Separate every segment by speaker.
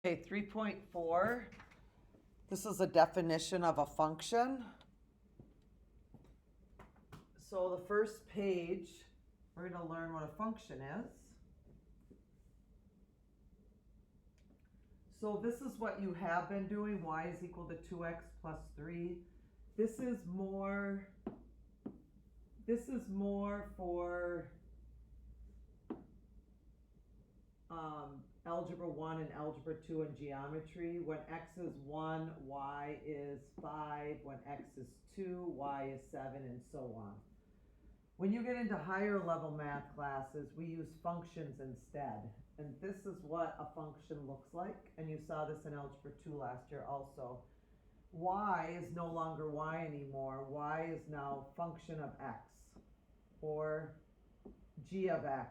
Speaker 1: Okay, 3.4. This is a definition of a function. So the first page, we're going to learn what a function is. So this is what you have been doing. Y is equal to 2x plus 3. This is more for Algebra 1 and Algebra 2 and geometry. When x is 1, y is 5. When x is 2, y is 7, and so on. When you get into higher level math classes, we use functions instead. And this is what a function looks like. And you saw this in Algebra 2 last year also. Y is no longer y anymore. Y is now function of x, or g of x,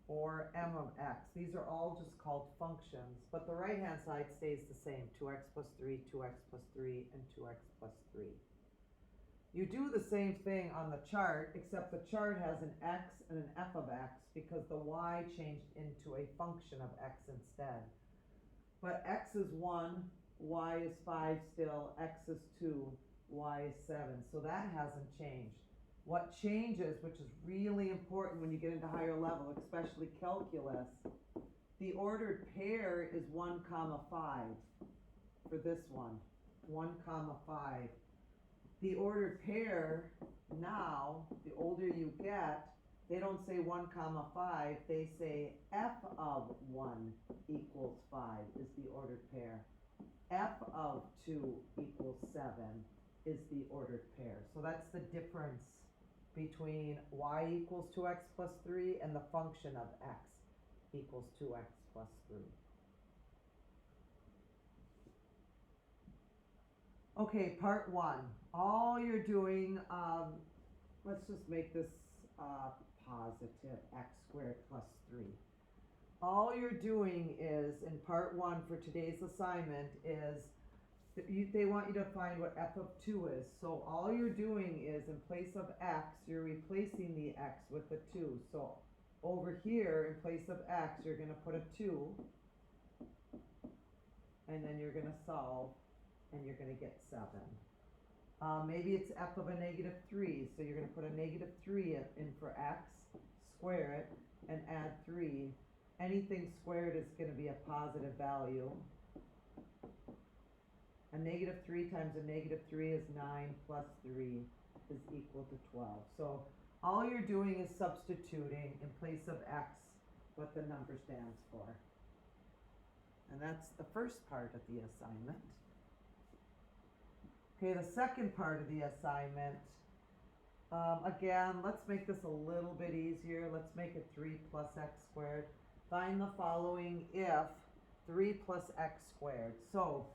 Speaker 1: or m of x. These are all just called functions, but the right hand side stays the same, 2x plus 3, 2x plus 3, and 2x plus 3. You do the same thing on the chart, except the chart has an x and an f of x because the y changed into a function of x instead. But x is 1, y is 5 still, x is 2, y is 7, so that hasn't changed. What changes, which is really important when you get into higher level, especially calculus, the ordered pair is 1 comma 5 for this one, 1 comma 5. The ordered pair now, the older you get, they don't say 1 comma 5, they say f of 1 equals 5 is the ordered pair. F of 2 equals 7 is the ordered pair. So that's the difference between y equals 2x plus 3 and the function of x equals 2x plus 3. Okay, part 1. All you're doing, let's just make this positive, x squared plus 3. All you're doing is, in part 1 for today's assignment, is they want you to find what f of 2 is. So all you're doing is, in place of x, you're replacing the x with the 2. So over here, in place of x, you're going to put a 2. And then you're going to solve, and you're going to get 7. Maybe it's f of a negative 3. So you're going to put a negative 3 in for x, square it, and add 3. Anything squared is going to be a positive value. A negative 3 times a negative 3 is 9 plus 3 is equal to 12. So all you're doing is substituting in place of x what the number stands for. And that's the first part of the assignment. Okay, the second part of the assignment, again, let's make this a little bit easier. Let's make it 3 plus x squared. Find the following if 3 plus x squared. So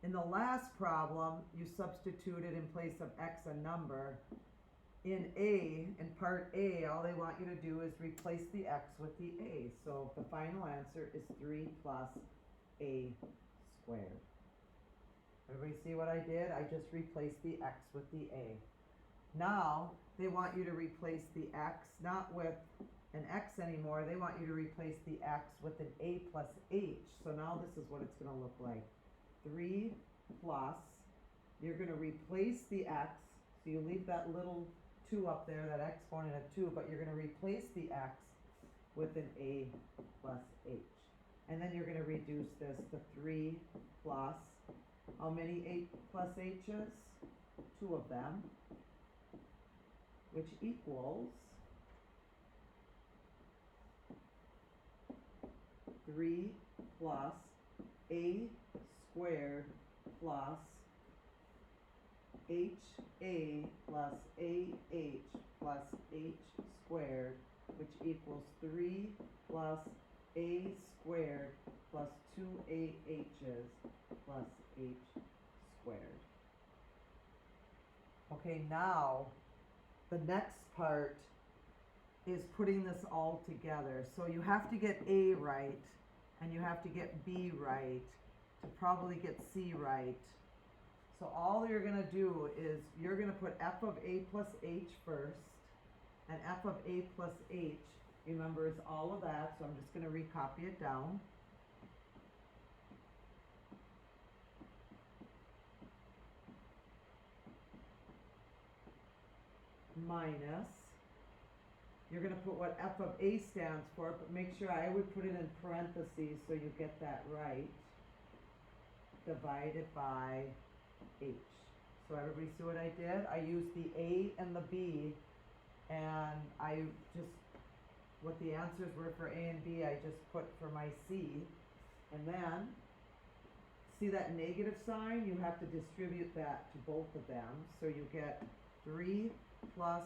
Speaker 1: in the last problem, you substituted in place of x a number. In part A, all they want you to do is replace the x with the a. So the final answer is 3 plus a squared. Everybody see what I did? I just replaced the x with the a. Now, they want you to replace the x, not with an x anymore. They want you to replace the x with an a plus h. So now this is what it's going to look like. 3 plus, you're going to replace the x, so you leave that little 2 up there, that exponent of 2, but you're going to replace the x with an a plus h. And then you're going to reduce this to 3 plus, how many 8 plus h's? 2 of them, which equals 3 plus a squared plus ha plus ah plus h squared, which equals 3 plus a squared plus 2ah's plus h squared. Okay, now the next part is putting this all together. So you have to get A right, and you have to get B right to probably get C right. So all you're going to do is you're going to put f of a plus h first, and f of a plus h, remember, is all of that, so I'm just going to recopy it down. minus, you're going to put what f of a stands for, but make sure I would put it in parentheses so you get that right, divided by h. So everybody see what I did? I used the a and the b, and I just, what the answers were for a and b, I just put for my c, and then, see that negative sign? You have to distribute that to both of them, so you get 3 plus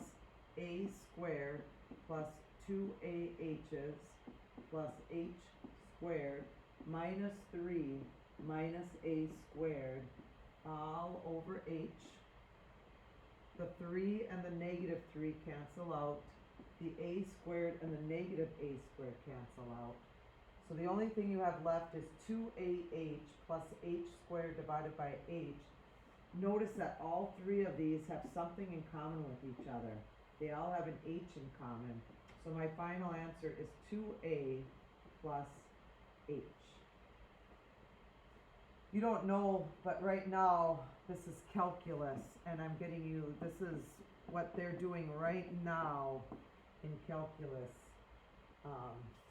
Speaker 1: a squared plus 2ah's plus h squared minus 3 minus a squared all over h. The 3 and the negative 3 cancel out. The a squared and the negative a squared cancel out. So the only thing you have left is 2ah plus h squared divided by h. Notice that all three of these have something in common with each other. They all have an h in common. So my final answer is 2a plus h. You don't know, but right now this is calculus, and I'm getting you, this is what they're doing right now in calculus.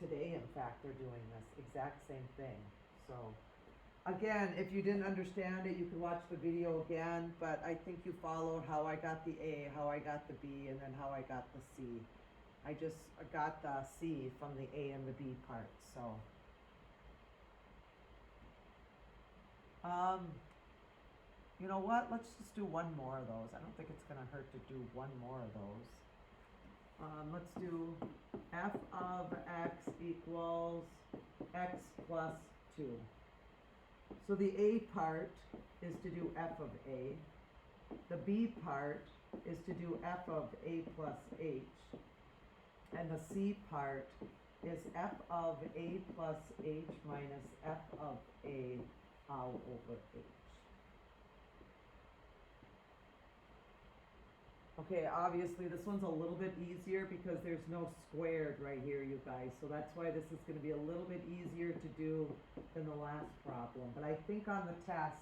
Speaker 1: Today, in fact, they're doing this exact same thing. So, again, if you didn't understand it, you can watch the video again, but I think you followed how I got the A, how I got the B, and then how I got the C. I just got the C from the A and the B part, so. You know what? Let's just do one more of those. I don't think it's gonna hurt to do one more of those. Let's do f of x equals x plus 2. So the A part is to do f of a. The B part is to do f of a plus h. And the C part is f of a plus h minus f of a all over h. Okay, obviously this one's a little bit easier because there's no squared right here, you guys. So that's why this is going to be a little bit easier to do than the last problem. But I think on the test,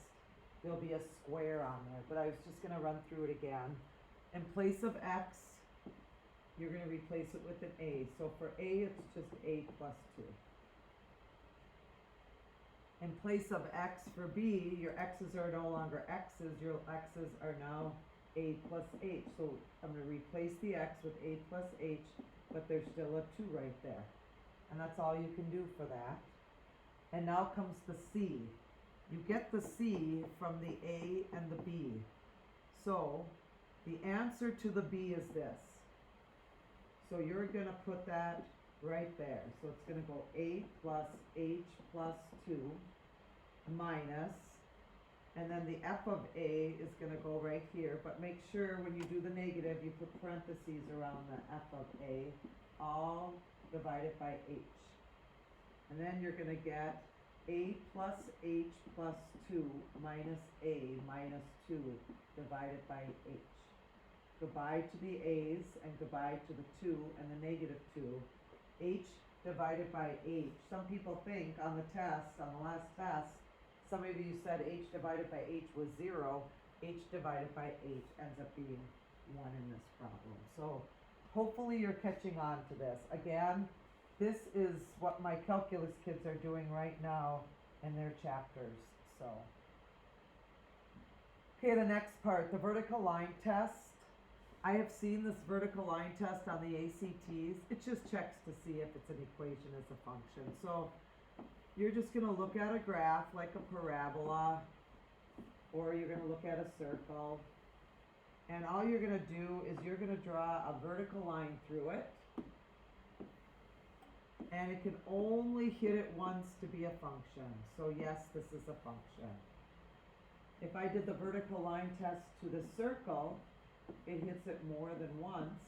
Speaker 1: there'll be a square on there. But I was just going to run through it again. In place of x, you're going to replace it with an a. So for a, it's just a plus 2. In place of x for b, your x's are no longer x's. Your x's are now a plus h. So I'm going to replace the x with a plus h, but there's still a 2 right there. And that's all you can do for that. And now comes the c. You get the c from the a and the b. So the answer to the b is this. So you're going to put that right there. So it's going to go a plus h plus 2 minus, and then the f of a is going to go right here, but make sure when you do the negative, you put parentheses around the f of a, all divided by h. And then you're going to get a plus h plus 2 minus a minus 2 divided by h. Goodbye to the a's and goodbye to the 2 and the negative 2. H divided by h. Some people think on the test, on the last test, some of you said h divided by h was 0. H divided by h ends up being 1 in this problem. So hopefully you're catching on to this. Again, this is what my calculus kids are doing right now in their chapters. So, okay, the next part, the vertical line test. I have seen this vertical line test on the ACTs. It just checks to see if it's an equation as a function. So you're just going to look at a graph like a parabola, or you're going to look at a circle. And all you're going to do is you're going to draw a vertical line through it. And it can only hit it once to be a function. So yes, this is a function. If I did the vertical line test to the circle, it hits it more than once.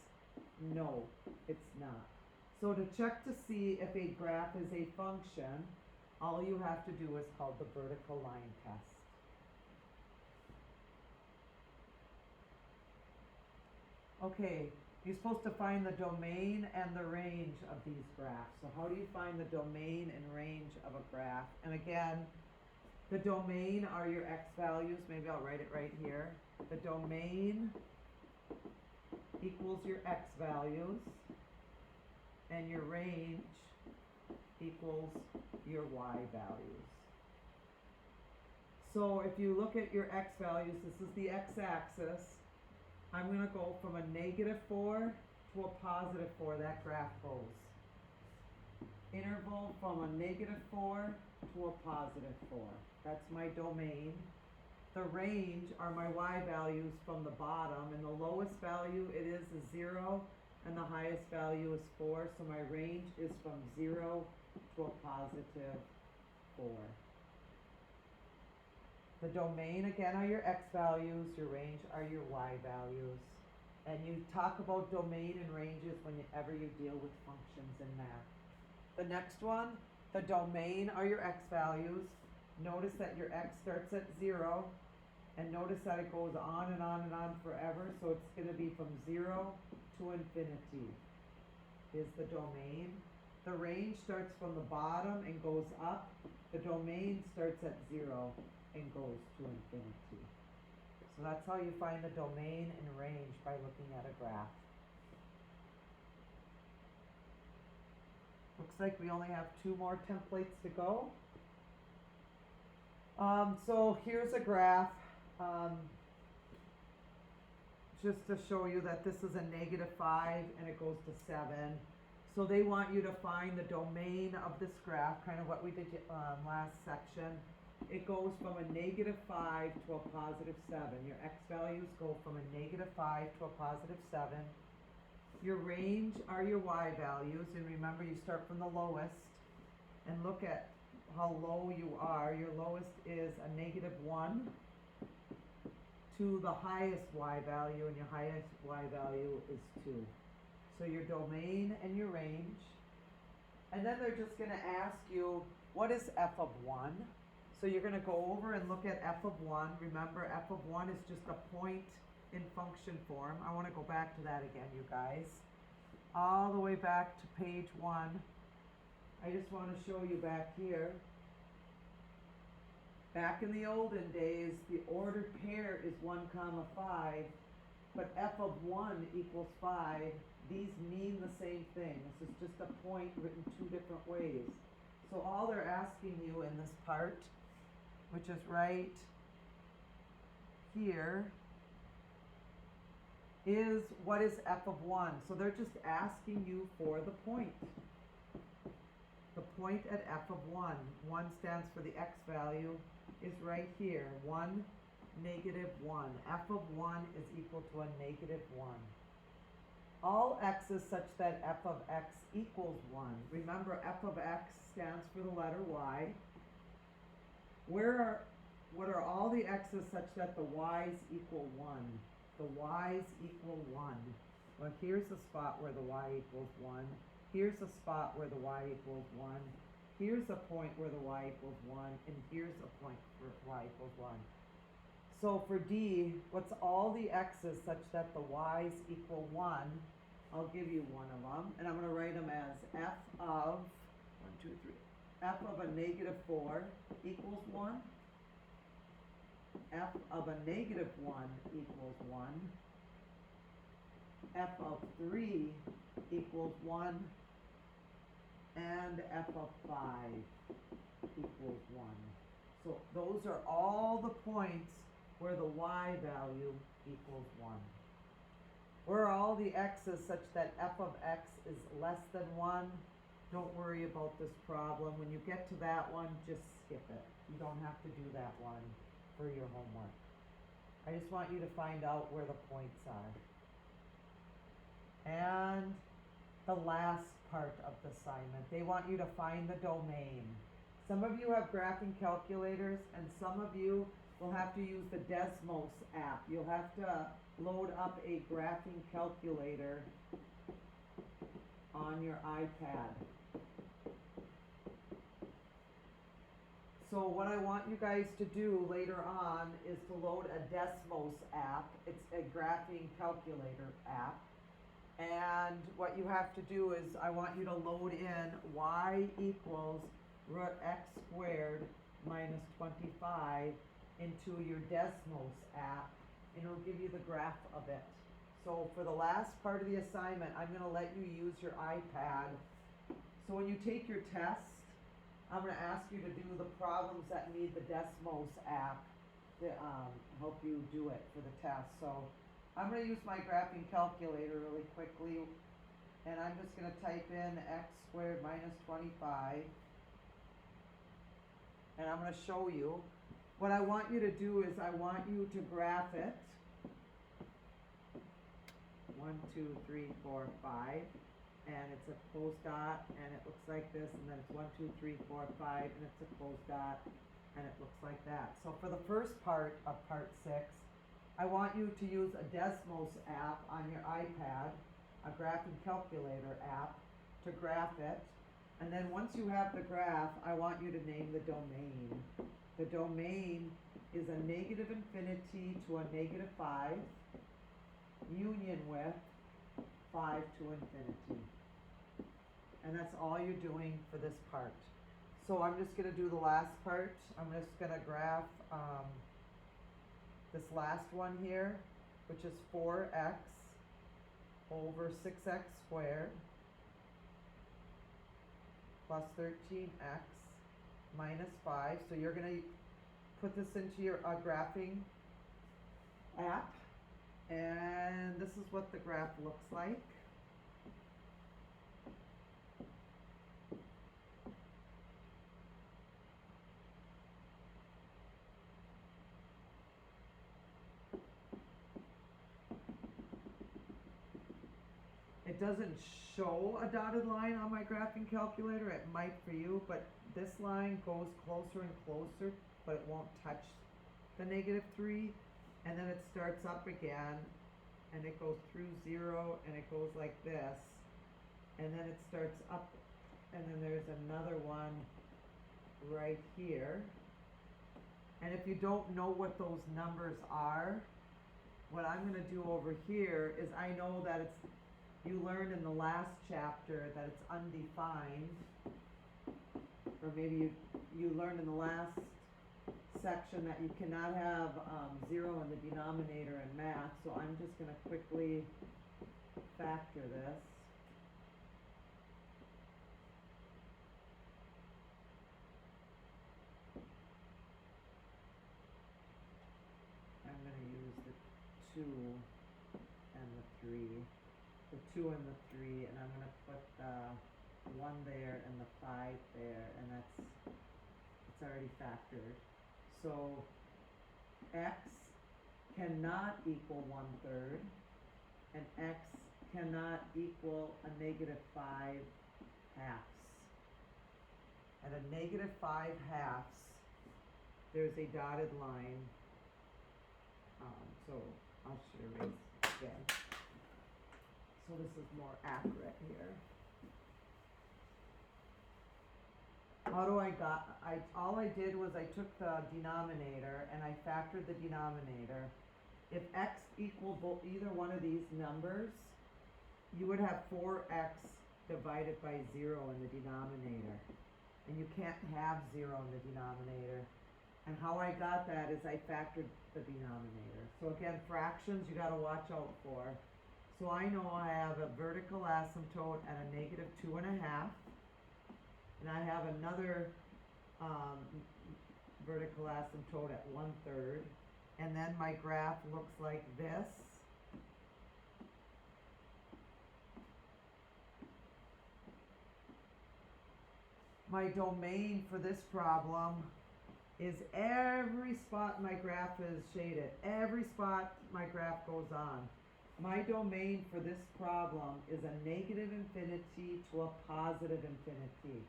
Speaker 1: No, it's not. So to check to see if a graph is a function, all you have to do is called the vertical line test. Okay, you're supposed to find the domain and the range of these graphs. So how do you find the domain and range of a graph? And again, the domain are your x values. Maybe I'll write it right here. The domain equals your x values, and your range equals your y values. So if you look at your x values, this is the x-axis. I'm going to go from a -4 to a +4, that graph goes. Interval from a -4 to a +4. That's my domain. The range are my y values from the bottom, and the lowest value it is 0, and the highest value is 4, so my range is from 0 to a +4. The domain, again, are your x values, your range are your y values. And you talk about domain and ranges whenever you deal with functions in math. The next one, the domain are your x values. Notice that your x starts at 0, and notice that it goes on and on and on forever, so it's going to be from 0 to infinity is the domain. The range starts from the bottom and goes up. The domain starts at 0 and goes to infinity. So that's how you find the domain and range, by looking at a graph. Looks like we only have 2 more templates to go. So here's a graph, just to show you that this is a -5 and it goes to 7. So they want you to find the domain of this graph, kind of what we did last section. It goes from a -5 to a +7. Your x values go from a -5 to a +7. Your range are your y values, and remember you start from the lowest and look at how low you are. Your lowest is a -1 to the highest y value, and your highest y value is 2. So your domain and your range. And then they're just going to ask you, what is f of 1? So you're going to go over and look at f of 1. Remember, f of 1 is just a point in function form. I want to go back to that again, you guys. All the way back to page 1. I just want to show you back here. Back in the olden days, the ordered pair is 1, 5, but f of 1 equals 5. These mean the same thing. This is just a point written 2 different ways. So all they're asking you in this part, which is right here, is what is f of 1? So they're just asking you for the point. The point at f of 1. 1 stands for the x value, is right here. 1, -1. f of 1 is equal to a -1. All x's such that f of x equals 1. Remember, f of x stands for the letter y. What are all the x's such that the y's equal 1? The y's equal 1. Well, here's the spot where the y equals 1. Here's a spot where the y equals 1. Here's a point where the y equals 1. And here's a point where y equals 1. So for D, what's all the x's such that the y's equal 1? I'll give you one of them. And I'm going to write them as f of, f of a -4 equals 1. F of a -1 equals 1. F of 3 equals 1. And f of 5 equals 1. So those are all the points where the y value equals 1. Where are all the x's such that f of x is less than 1? Don't worry about this problem. When you get to that one, just skip it. You don't have to do that one for your homework. I just want you to find out where the points are. And the last part of the assignment, they want you to find the domain. Some of you have graphing calculators, and some of you will have to use the DESMOS app. You'll have to load up a graphing calculator on your iPad. So what I want you guys to do later on is to load a DESMOS app. It's a graphing calculator app. And what you have to do is I want you to load in y equals root x squared minus 25 into your DESMOS app, and it'll give you the graph of it. So for the last part of the assignment, I'm gonna let you use your iPad. So when you take your test, I'm gonna ask you to do the problems that need the DESMOS app to help you do it for the test. So I'm gonna use my graphing calculator really quickly, and I'm just gonna type in x squared minus 25, and I'm gonna show you. What I want you to do is I want you to graph it. 1, 2, 3, 4, 5, and it's a closed dot, and it looks like this, and then it's 1, 2, 3, 4, 5, and it's a closed dot, and it looks like that. So for the first part of part 6, I want you to use a DESMOS app on your iPad, a graphing calculator app, to graph it. And then once you have the graph, I want you to name the domain. The domain is a negative infinity to a negative 5, union with 5 to infinity. And that's all you're doing for this part. So I'm just gonna do the last part. I'm just gonna graph this last one here, which is 4x over 6x squared plus 13x minus 5. So you're gonna put this into your graphing app. And this is what the graph looks like. It doesn't show a dotted line on my graphing calculator. It might for you, but this line goes closer and closer, but it won't touch the negative 3. And then it starts up again, and it goes through 0, and it goes like this, and then it starts up, and then there's another one right here. And if you don't know what those numbers are, what I'm going to do over here is I know that you learned in the last chapter that it's undefined, or maybe you learned in the last section that you cannot have 0 in the denominator in math. So I'm just going to quickly factor this. I'm going to use the 2 and the 3, the 2 and the 3, and I'm going to put the 1 there and the 5 there, and it's already factored. So x cannot equal 1/3, and x cannot equal a negative 5 halves. At a negative 5 halves, there's a dotted line. So I'll should erase again. So this is more accurate here. All I did was I took the denominator and I factored the denominator. If x equaled either one of these numbers, you would have 4x divided by 0 in the denominator. And you can't have 0 in the denominator. And how I got that is I factored the denominator. So again, fractions you gotta watch out for. So I know I have a vertical asymptote at a negative 2.5. And I have another vertical asymptote at 1/3. And then my graph looks like this. My domain for this problem is every spot my graph is shaded. Every spot my graph goes on. My domain for this problem is a negative infinity to a positive infinity.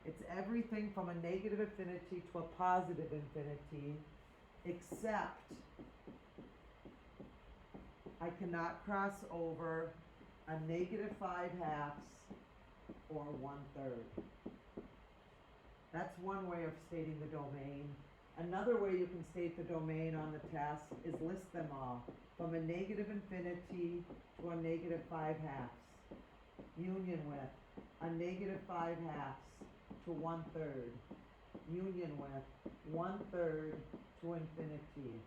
Speaker 1: It's everything from a negative infinity to a positive infinity, except I cannot cross over a negative 5 halves or 1/3. That's one way of stating the domain. Another way you can state the domain on the test is list them all. From a negative infinity to a negative 5 halves. Union with a negative 5 halves to 1/3. Union with 1/3 to infinity.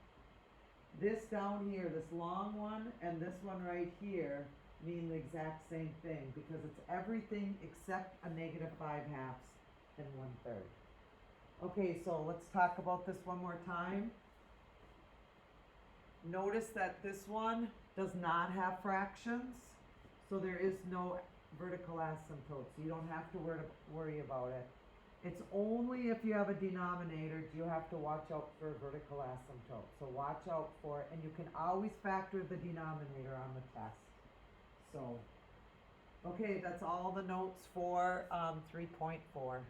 Speaker 1: This down here, this long one, and this one right here mean the exact same thing, because it's everything except a negative 5/2 and 1/3. Okay, so let's talk about this one more time. Notice that this one does not have fractions, so there is no vertical asymptote, so you don't have to worry about it. It's only if you have a denominator do you have to watch out for a vertical asymptote. So watch out for it, and you can always factor the denominator on the test. So, okay, that's all the notes for 3.4.